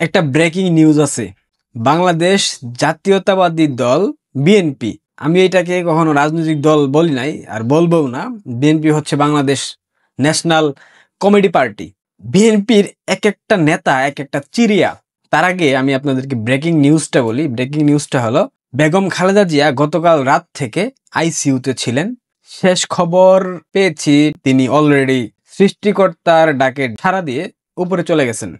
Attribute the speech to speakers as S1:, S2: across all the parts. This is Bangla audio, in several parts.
S1: একটা ব্রেকিং নিউজ আছে। বাংলাদেশ জাতীয়তাবাদী দল বিএনপি, আমি এটাকে কখনো রাজনৈতিক দল বলি নাই আর বলবো না। বিএনপি হচ্ছে বাংলাদেশ ন্যাশনাল কমেডি পার্টি। বিএনপির এক একটা নেতা এক একটা চিরিয়া। তার আগে আমি আপনাদেরকে ব্রেকিং নিউজটা বলি। ব্রেকিং নিউজটা হলো, বেগম খালেদা জিয়া গতকাল রাত থেকে আইসিইউতে ছিলেন। শেষ খবর পেয়েছি তিনি অলরেডি সৃষ্টিকর্তার ডাকে সাড়া দিয়ে উপরে চলে গেছেন।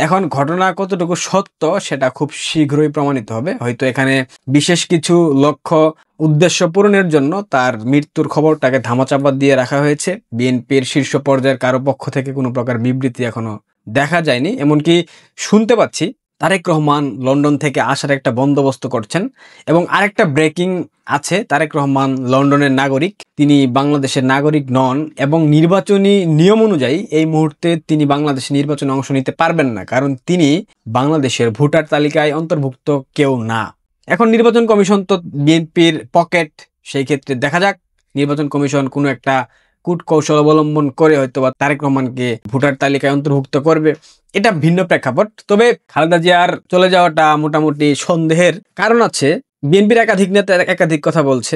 S1: এখন ঘটনা কতটুকু সত্য সেটা খুব শীঘ্রই প্রমাণিত হবে। হয়তো এখানে বিশেষ কিছু লক্ষ্য উদ্দেশ্য পূরণের জন্য তার মৃত্যুর খবরটাকে ধামাচাপা দিয়ে রাখা হয়েছে। বিএনপির শীর্ষ পর্যায়ের কারো পক্ষ থেকে কোনো প্রকার বিবৃতি এখনো দেখা যায়নি। এমনকি শুনতে পাচ্ছি তারেক রহমান লন্ডন থেকে আসার একটা বন্দোবস্ত করছেন। এবং আরেকটা ব্রেকিং আছে, তারেক রহমান লন্ডনের নাগরিক, তিনি বাংলাদেশের নাগরিক নন এবং নির্বাচনী নিয়ম অনুযায়ী এই মুহূর্তে তিনি বাংলাদেশের নির্বাচনে অংশ নিতে পারবেন না, কারণ তিনি বাংলাদেশের ভোটার তালিকায় অন্তর্ভুক্ত কেউ না। এখন নির্বাচন কমিশন তো বিএনপির পকেট, সেই ক্ষেত্রে দেখা যাক নির্বাচন কমিশন কোনো একটা কূট কৌশল অবলম্বন করে হয়তোবা তারেক রহমানকে ভোটার তালিকায় অন্তর্ভুক্ত করবে। এটা ভিন্ন প্রেক্ষাপট। তবে খালেদা জিয়ার চলে যাওয়াটা মোটামুটি সন্দেহের কারণ আছে। বিএনপির একাধিক নেতা একাধিক কথা বলছে।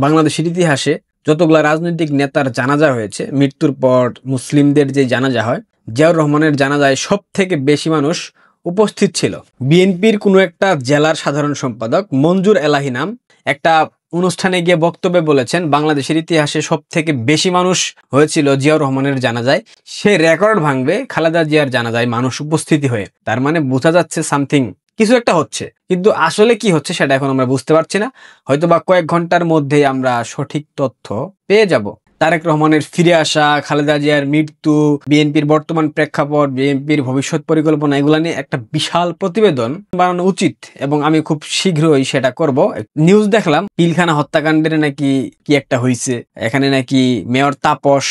S1: বাংলাদেশের ইতিহাসে যতগুলা রাজনৈতিক নেতার জানাজা হয়েছে, মৃত্যুর পর মুসলিমদের যে জানাজা হয়, জিয়াউর রহমানের জানাজায় সব থেকে বেশি মানুষ উপস্থিত ছিল। বিএনপির কোনো একটা জেলার সাধারণ সম্পাদক মঞ্জুর এলাহি নাম একটা অনুষ্ঠানে গিয়ে বক্তব্যে বলেছেন, বাংলাদেশের ইতিহাসে সব থেকে বেশি মানুষ হয়েছিল জিয়াউর রহমানের জানাজায়। সে রেকর্ড ভাঙবে খালেদা জিয়ার জানাজায় মানুষ উপস্থিতি হয়ে। তার মানে বোঝা যাচ্ছে সামথিং, কিছু একটা হচ্ছে। কিন্তু আসলে কি হচ্ছে সেটা এখন আমরা বুঝতে পারছি না। হয়তোবা কয়েক ঘন্টার মধ্যেই আমরা সঠিক তথ্য পেয়ে যাব। তারেক রহমানের ফিরে আসা, খালেদা জিয়ার মৃত্যু, বিএনপির বর্তমান প্রেক্ষাপট, বিএনপির ভবিষ্যৎ পরিকল্পনা, এগুলা নিয়ে একটা বিশাল প্রতিবেদন বানানো উচিত এবং আমি খুব শীঘ্রই সেটা করব। নিউজ দেখলাম পিলখানা হত্যাকাণ্ডের নাকি কি একটা হয়েছে, এখানে নাকি মেয়র তাপস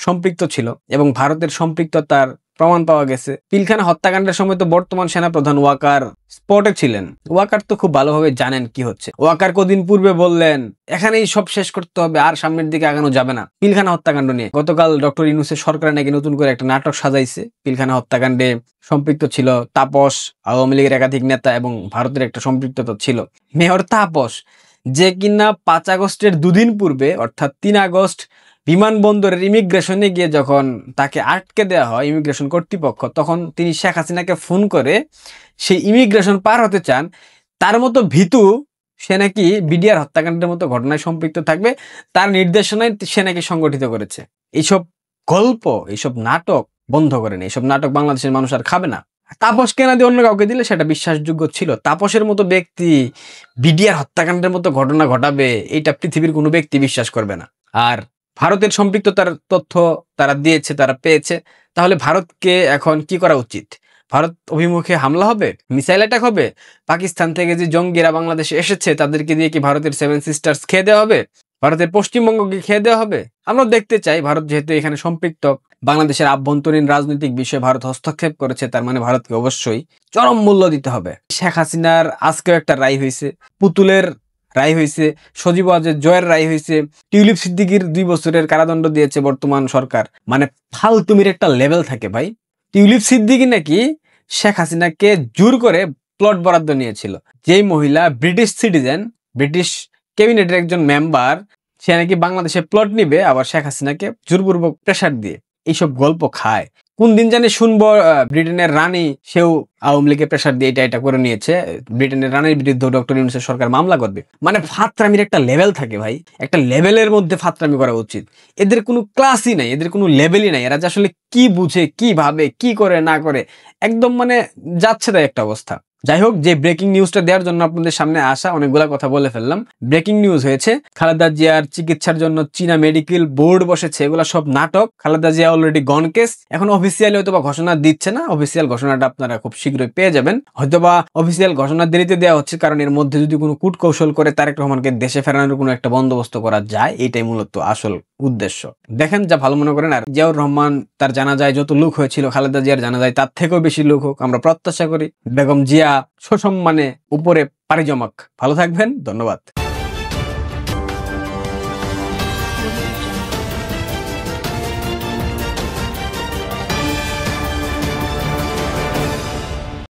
S1: সম্পৃক্ত ছিল এবং ভারতের সম্পৃক্ততার প্রমাণ পাওয়া গেছে। পিলখানা হত্যাকাণ্ডের সময় তো বর্তমান সেনাপ্রধান ওয়াকার স্পটে ছিলেন। ওয়াকার তো খুব ভালোভাবে জানেন কি হচ্ছে। ওয়াকার কদিন পূর্বে বললেন এখানেই সব শেষ করতে হবে, আর সামনের দিকে আগানো যাবে না পিলখানা হত্যাকাণ্ড নিয়ে। গতকাল ডক্টর ইউনূসের সরকার নাকি নতুন করে একটা নাটক সাজাইছে। পিলখানা হত্যাকাণ্ডে সম্পৃক্ত ছিল তাপস, আওয়ামী লীগের একাধিক নেতা এবং ভারতের একটা সম্পৃক্ততা ছিল। মেয়র তাপস, যে কিনা 5 আগস্টের দুদিন পূর্বে অর্থাৎ 3 আগস্ট বিমানবন্দরের ইমিগ্রেশনে গিয়ে যখন তাকে আটকে দেওয়া হয় ইমিগ্রেশন কর্তৃপক্ষ, তখন তিনি শেখ হাসিনাকে ফোন করে সেই ইমিগ্রেশন পার হতে চান। তার মতো ভীতু সে নাকি বিডিআর হত্যাকাণ্ডের মতো ঘটনায় সম্পৃক্ত থাকবে, তার নির্দেশনায় সে নাকি সংগঠিত করেছে। এইসব গল্প, এইসব নাটক বন্ধ করেন। এইসব নাটক বাংলাদেশের মানুষ আর খাবে না। তাপসকে না দিয়ে অন্য কাউকে দিলে সেটা বিশ্বাসযোগ্য ছিল। তাপসের মতো ব্যক্তি বিডিআর হত্যাকাণ্ডের মতো ঘটনা ঘটাবে, এটা পৃথিবীর কোনো ব্যক্তি বিশ্বাস করবে না। আর ভারতের সম্পৃক্ততার তথ্য তারা দিয়েছে, তারা পেয়েছে। তাহলে ভারতকে এখন কি করা উচিত? ভারত অভিমুখে হামলা হবে, মিসাইল অ্যাটাক হবে? পাকিস্তান থেকে যে জঙ্গিরা বাংলাদেশে এসেছে তাদেরকে দিয়ে কি ভারতের 7 সিস্টার্স খেয়ে দেওয়া হবে? ভারতের পশ্চিমবঙ্গকে খেয়ে দেওয়া হবে? আমরা দেখতে চাই। ভারত যেহেতু এখানে সম্পৃক্ত, বাংলাদেশের আভ্যন্তরীণ রাজনৈতিক বিষয়ে ভারত হস্তক্ষেপ করেছে, তার মানে ভারতকে অবশ্যই চরম মূল্য দিতে হবে। শেখ হাসিনার আজকেও একটা রায় হয়েছে, পুতুলের রায় হয়েছে, সজীব ওয়াজেদ জয়ের রায় হয়েছে, টিউলিপ সিদ্দিকীর 2 বছরের কারাদণ্ড দিয়েছে বর্তমান সরকার। মানে ফালতুমির একটা লেভেল থাকে ভাই। টিউলিপ সিদ্দিকী নাকি শেখ হাসিনাকে জোর করে প্লট বরাদ্দ নিয়েছিল। যেই মহিলা ব্রিটিশ সিটিজেন, ব্রিটিশ ক্যাবিনেটের একজন মেম্বার, সে নাকি বাংলাদেশে প্লট নিবে, আবার শেখ হাসিনাকে জোরপূর্বক প্রেসার দিয়ে। এইসব গল্প খায়। কোন দিন জানি শুনবো ব্রিটেনের রানী, সেও আওয়ামী লীগের প্রেসার দিয়ে এটা করে নিয়েছে। ব্রিটেনের রানীর বিরুদ্ধে ডক্টর ইউনূসের সরকার মামলা করবে। মানে ফাত্রামির একটা লেভেল থাকে ভাই, একটা লেভেলের মধ্যে ফাত্রামি করা উচিত। এদের কোনো ক্লাসই নাই, এদের কোনো লেভেলই নাই। এরা যে আসলে কি বুঝে, কি ভাবে, কি করে না করে, একদম মানে যাচ্ছে তাই একটা অবস্থা। যাই হোক, যে ব্রেকিং নিউজটা দেওয়ার জন্য আপনাদের সামনে আসা, অনেকগুলা কথা বলে ফেললাম। ব্রেকিং নিউজ হয়েছে খালেদা জিয়ার চিকিৎসার জন্য চীনা মেডিকেল বোর্ড বসেছে, এগুলা সব নাটক। খালেদা জিয়া অলরেডি গন কেস। এখন অফিসিয়ালি হয়তোবা ঘোষণা দিচ্ছে না, অফিসিয়াল ঘোষণাটা আপনারা খুব শীঘ্রই পেয়ে যাবেন। হয়তোবা অফিসিয়াল ঘোষণা দেরিতে দেওয়া হচ্ছে কারণ এর মধ্যে যদি কোনো কূট কৌশল করে তারেক রহমানকে দেশে ফেরানোর কোনো একটা বন্দোবস্ত করা যায়, এটাই মূলত আসল উদ্দেশ্য। দেখেন, যা ভালো মনে করেন। আর জিয়াউর রহমান তার জানাজায় যত লোক হয়েছিল, খালেদা জিয়ার জানাজায় তার থেকেও বেশি লোক হোক, আমরা প্রত্যাশা করি। বেগম জিয়া সসম্মানে উপরে পাড়ি জমাক। ভালো থাকবেন, ধন্যবাদ।